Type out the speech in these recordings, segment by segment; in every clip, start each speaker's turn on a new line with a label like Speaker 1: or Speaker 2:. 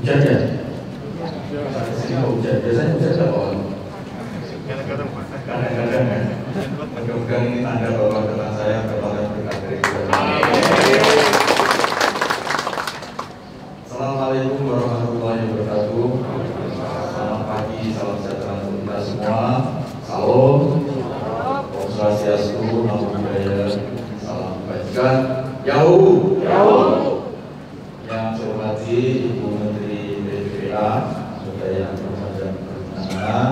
Speaker 1: Hujan ya? Sini kok hujan, biasanya hujan nggak pohon? Kadang-kadang ya. Mudah-mudahan ini tanda bahwa datang saya berbakat berkat dari Tuhan. Assalamualaikum warahmatullahi wabarakatuh. Selamat pagi, salam sejahtera untuk kita semua. Salam, Om Swastiastu, Namo Buddhaya, salam kebajikan. Yahoo! Yang saya hormati Ibu Menteri PPPA, Kebudayaan dan Perhubungan,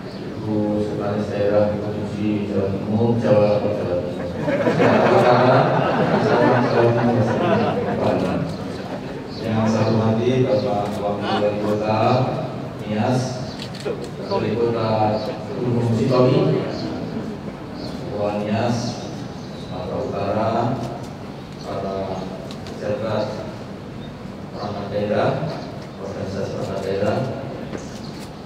Speaker 1: Ibu Sekretaris Daerah Provinsi Jawa Timur, Jawa Timur, yang saya hormati Bapak Wakil Wali Kota Nias, Wali Kota Gunung Sitowi, Ketua Nias, Sumatera Utara, para pejabat perangkat daerah, organisasi perangkat daerah,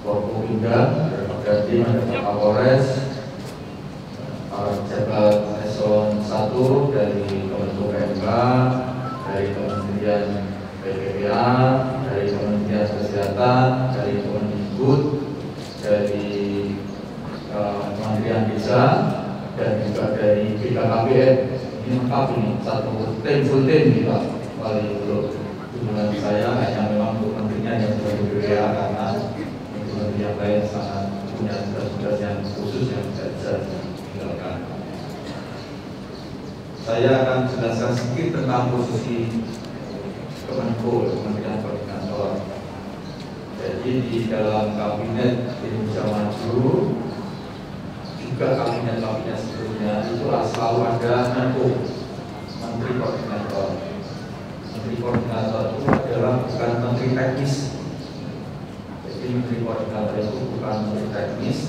Speaker 1: Forkopimda, Perdadim, Pak Kapolres, para pejabat eselon 1 dari Kemenko PMK, dari Kementerian PPPA, dari Kementerian Kesehatan, dari Kemendikbud, dari Kementerian Desa, dan juga dari BKKBN. Ini lengkap ini, satu tim full tim kita kali untuk hubungan saya hanya memang untuk menterinya yang sudah berbeda karena menteri yang lain sangat punya tugas-tugas yang khusus yang tidak bisa ditinggalkan. Saya akan jelaskan sedikit tentang posisi Kemenko, Kementerian Koordinator. Jadi di dalam Kabinet Indonesia Maju, juga kabinet-kabinet sebelumnya itulah selalu ada Menko, Menteri Koordinator. Menteri Koordinator itu adalah bukan menteri teknis. Jadi Menteri Koordinator itu bukan menteri teknis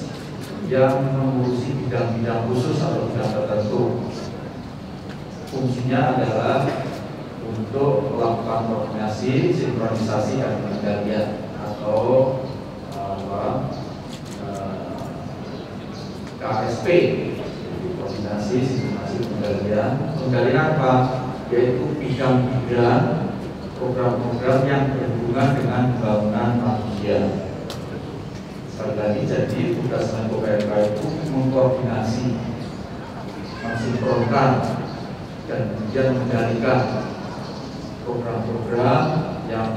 Speaker 1: yang mengurusi bidang-bidang khusus atau bidang tertentu. Fungsinya adalah untuk melakukan koordinasi, sinkronisasi, dan pengendalian atau KSP, koordinasi, sinkronisasi, pengendalian apa? Yaitu bidang-bidang program-program yang berhubungan dengan pembangunan manusia. Sekali lagi, jadi tugas Menko PMK itu mengkoordinasi, mensinkronkan, dan kemudian mengendalikan program-program yang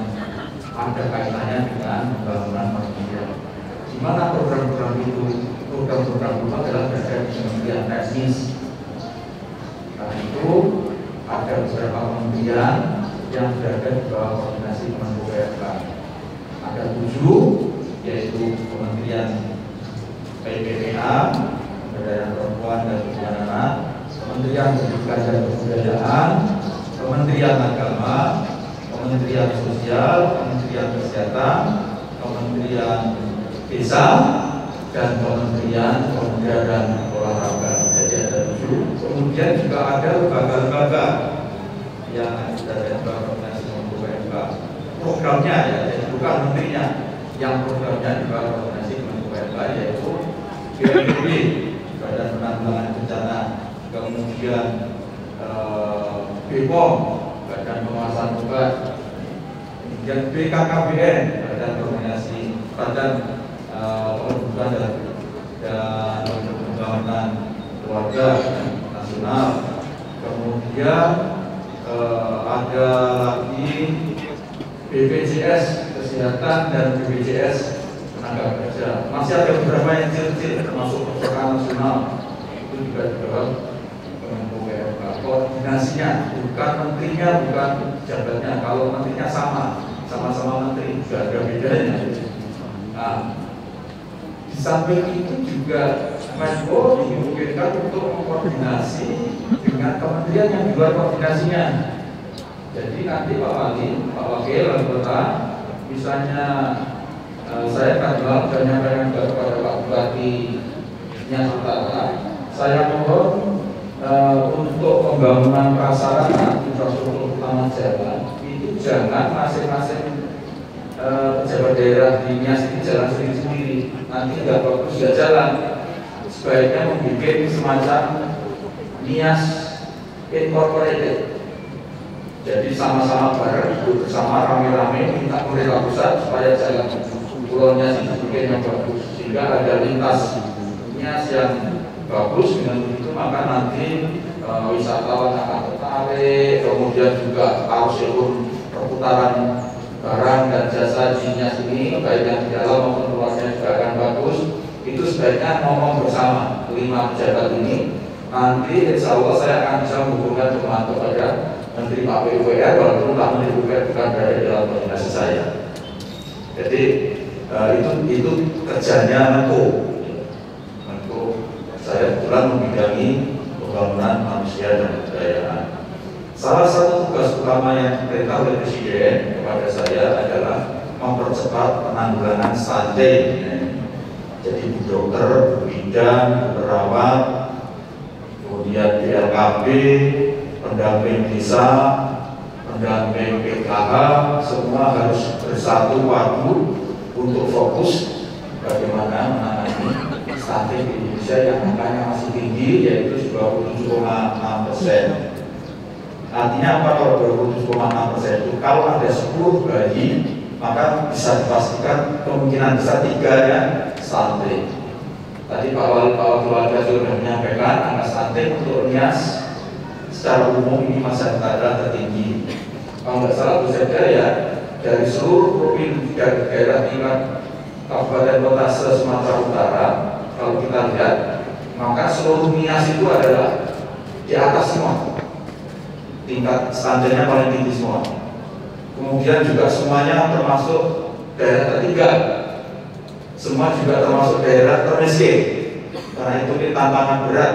Speaker 1: ada kaitannya dengan pembangunan manusia. Di mana program-program itu? Program-program itu adalah berada di kementerian teknis. Karena itu ada beberapa kementerian yang berada di bawah koordinasi Menko PMK. Ada 7, yaitu Kementerian PPPA, Pemberdayaan Perempuan dan Perlindungan Anak, Kementerian Pendidikan dan Kebudayaan, Kementerian Agama, Kementerian Sosial, Kementerian Kesehatan, Kementerian Desa, dan Kementerian Pemuda dan Olahraga. Jadi ada 7. Kemudian juga ada lembaga-lembaga yang berada di bawah koordinasi Menko PMK. Programnya ya, jadi bukan menterinya. Yang programnya di bawah koordinasi Menko PMK yaitu BNPB, Badan Penanggulangan Bencana, kemudian BPOM, Badan Pengawasan Obat, kemudian BKKBN, Badan Koordinasi Badan Penanggulangan dan Pembangunan Keluarga Nasional. Kemudian ada lagi BPJS Kesehatan dan BPJS Tenaga Kerja. Masih ada beberapa yang kecil-kecil termasuk Perpustakaan Nasional, itu juga di bawah Menko PMK. Koordinasinya bukan menterinya, bukan jabatnya. Kalau menterinya sama-sama menteri, juga ada bedanya. Nah, di samping itu juga Menko dimungkinkan untuk mengkoordinasi dengan kementerian yang di luar koordinasinya. Jadi nanti Pak Wakil Wali Kota, misalnya saya akan bilang dan menyampaikan kepada Pak Bupati Nias Utara, saya mohon untuk pembangunan prasarana infrastruktur utama jalan itu jangan masing-masing pejabat daerah di Nias ini jalan sendiri-sendiri, nanti nggak bagus, nggak jalan. Sebaiknya membuat semacam Nias Incorporated. Jadi sama-sama bareng, bersama rame-rame minta pemerintah pusat supaya jalan pulaunya dibikin yang bagus, sehingga ada lintasnya yang bagus. Dengan begitu maka nanti wisatawan akan tertarik, kemudian juga arus perputaran barang dan jasa di Nias ini baik yang di dalam maupun luarnya juga akan bagus. Itu sebaiknya ngomong bersama 5 pejabat ini. Nanti insya Allah saya akan bisa menghubungkan kepada Menteri Pak PUPR, walaupun Pak Menteri PUPR bukan berada di dalam koordinasi saya. Jadi itu kerjanya Menko. Saya kebetulan membidangi pembangunan manusia dan kebudayaan. Salah satu tugas utama yang diperintah oleh Presiden kepada saya adalah mempercepat penanggulangan stunting. Jadi Bu Dokter, Bu Bidan, Bu Perawat, kemudian BLKB, pendamping desa, pendamping PKH, semua harus bersatu padu untuk fokus bagaimana menangani stunting di Indonesia yang angkanya masih tinggi, yaitu 27,6%. Artinya apa kalau 27,6% itu? Kalau ada 10 bayi, maka bisa dipastikan kemungkinan besar 3 yang stunting. Tadi Pak Wali Keluarga sudah menyampaikan angka stunting untuk Nias secara umum ini masih adalah tertinggi. Kalau nggak salah Bu Sekda ya, dari seluruh provinsi dan daerah tingkat kabupaten kota se-Sumatera Utara, kalau kita lihat, maka seluruh Nias itu adalah di atas semua. Tingkat stuntingnya paling tinggi semua. Kemudian juga semuanya termasuk daerah tertinggal. Semua juga termasuk daerah termiskin. Karena itu ini tantangan berat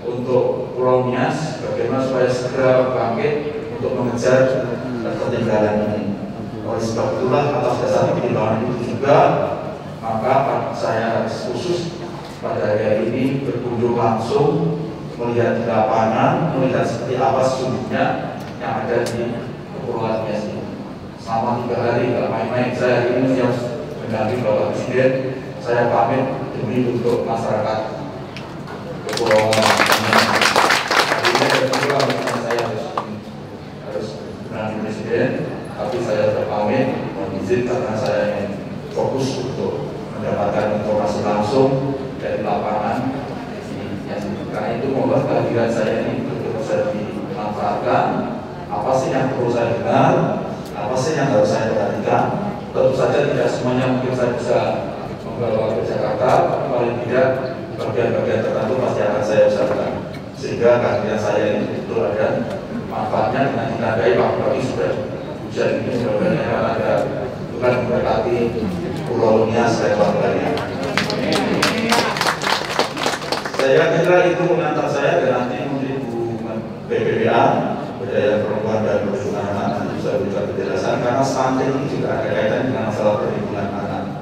Speaker 1: untuk Pulau Nias, bagaimana supaya segera bangkit untuk mengejar ketertinggalan ini. Oleh sebab itulah atas dasar pertimbangan itu juga, maka saya khusus pada hari ini berkunjung langsung melihat di lapangan, melihat seperti apa sesungguhnya yang ada di Kepulauan Nias ini. Selama 3 hari nggak main-main, saya hari ini yang mendampingi Bapak Presiden, saya pamit demi untuk masyarakat Kepulauan Nias. Hari ini ada juga saya harus mendampingi Presiden, tapi saya sudah pamit, mohon izin karena saya ingin fokus untuk mendapatkan informasi langsung dari lapangan. Karena itu mohon kehadiran saya ini betul-betul bisa dimanfaatkan. Apa sih yang perlu saya dengar, apa sih yang harus saya perhatikan. Tentu saja tidak semuanya mungkin saya bisa membawa ke Jakarta, tapi paling tidak bagian-bagian tertentu pasti akan saya usahakan, sehingga kehadiran saya ini betul ada manfaatnya. Dengan ditandai Pak Bupati sudah hujan ini, mudah-mudahan ada Tuhan memberkati Pulau Nias dan warganya. Saya kira itu mengantar saya dan nanti Menteri Bu PPPA, Pemberdayaan Perempuan dan Perlindungan Anak nanti bisa berikan penjelasan, karena stunting ini juga ada kaitan dengan masalah perlindungan anak.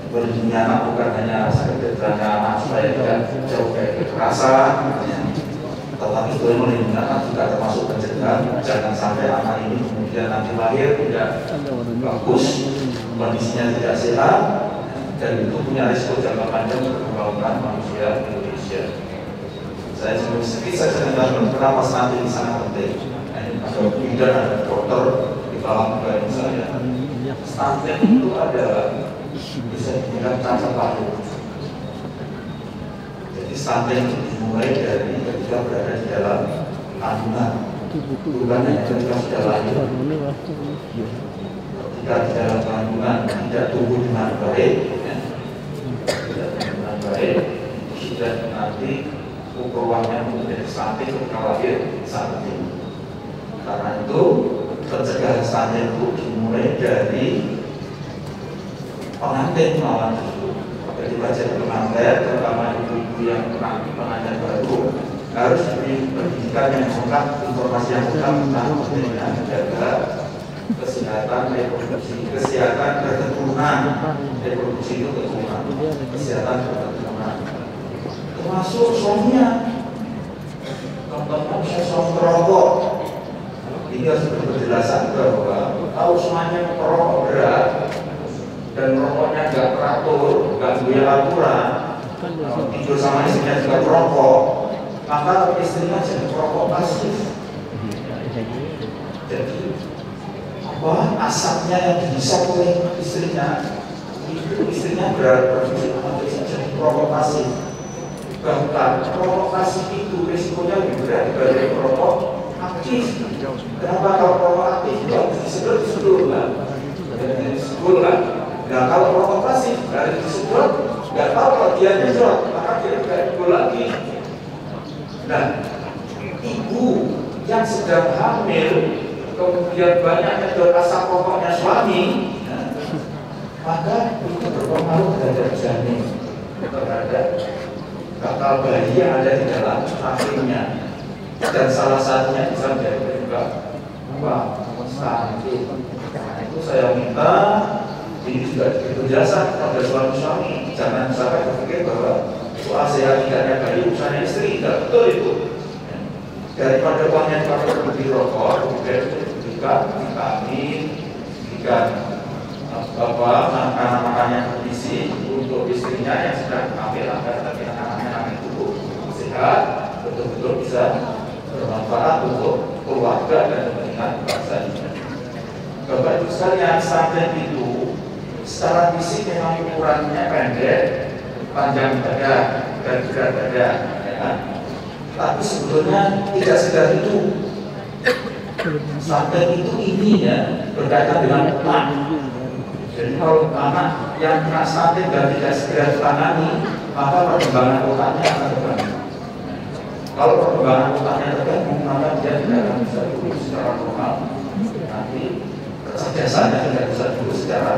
Speaker 1: Perlindungan anak bukan hanya sekedar anak supaya tidak jauh dari kekerasan, tetapi sebetulnya melindungi anak juga termasuk pencegahan. Jangan sampai anak ini kemudian nanti lahir tidak bagus, kondisinya tidak sehat, dan itu punya risiko jangka panjang untuk pembangunan manusia Indonesia. Saya sedikit saja menjelaskan kenapa stunting ini sangat penting. Ada bidan, ada dokter di dalam pribadi saya. Stunting itu adalah bisa dibilang cacat lahir. Jadi stunting itu dimulai dari ketika berada di dalam kandungan, bukan hanya ketika sudah lahir. Ketika di dalam kandungan tidak tumbuh dengan baik, sudah nanti ukurannya menjadi stunting ketika lahir sangat tinggi. Karena itu pencegahan stunting itu dimulai dari pengantin malah justru. Jadi belajar pengantin, terutama ibu-ibu yang pengantin baru, harus diberi pendidikan yang lengkap, informasi yang lengkap tentang pentingnya menjaga kesehatan reproduksi, kesehatan keturunan. Reproduksi itu keturunan, kesehatan keturunan, termasuk suaminya. Teman-teman saya suami perokok, ini harus berjelasan bahwa tahu semuanya perokok berat dan rokoknya nggak teratur, nggak punya aturan, tidur sama istrinya juga perokok, maka istrinya jadi perokok pasif. Jadi asapnya yang dihisap oleh istrinya itu berfungsi jadi provokasi. Bahkan provokasi itu risikonya lebih berat dibanding perokok aktif. Kenapa? Kalau perokok aktif itu harus disedot kan? Nah kalau provokasi dari disedot, nggak tahu kalau dia nyedot, maka dia tidak dibul lagi. Nah, ibu yang sedang hamil kemudian banyak nyedot asap rokoknya suami, maka itu berpengaruh terhadap janin, terhadap kakak bayi yang ada di dalam rahimnya, dan salah satunya bisa menjadi juga stunting. Nah, itu saya minta ini juga berjasa kepada suami-suami, jangan sampai berpikir bahwa soal sehat tidaknya bayi urusannya istri, tidak betul itu. Daripada uangnya dipakai beli rokok, kemudian diberikan vitamin, diberikan makanan yang bergizi untuk istrinya yang sedang hamil agar anak-anaknya itu sehat, betul-betul bisa bermanfaat untuk keluarga dan kepentingan bangsa ini. Bapak Ibu sekalian, stunting itu secara fisik memang ukurannya pendek, panjang dada dan berat dada, ya. Tapi sebetulnya tidak sekedar itu. Stunting itu ini ya berkaitan dengan otak. Jadi kalau anak yang kena stunting dan tidak segera ditangani, maka perkembangan otaknya akan terganggu. Kalau perkembangan otaknya terganggu, maka dia tidak akan bisa tumbuh secara normal. Nanti kecerdasannya tidak bisa tumbuh secara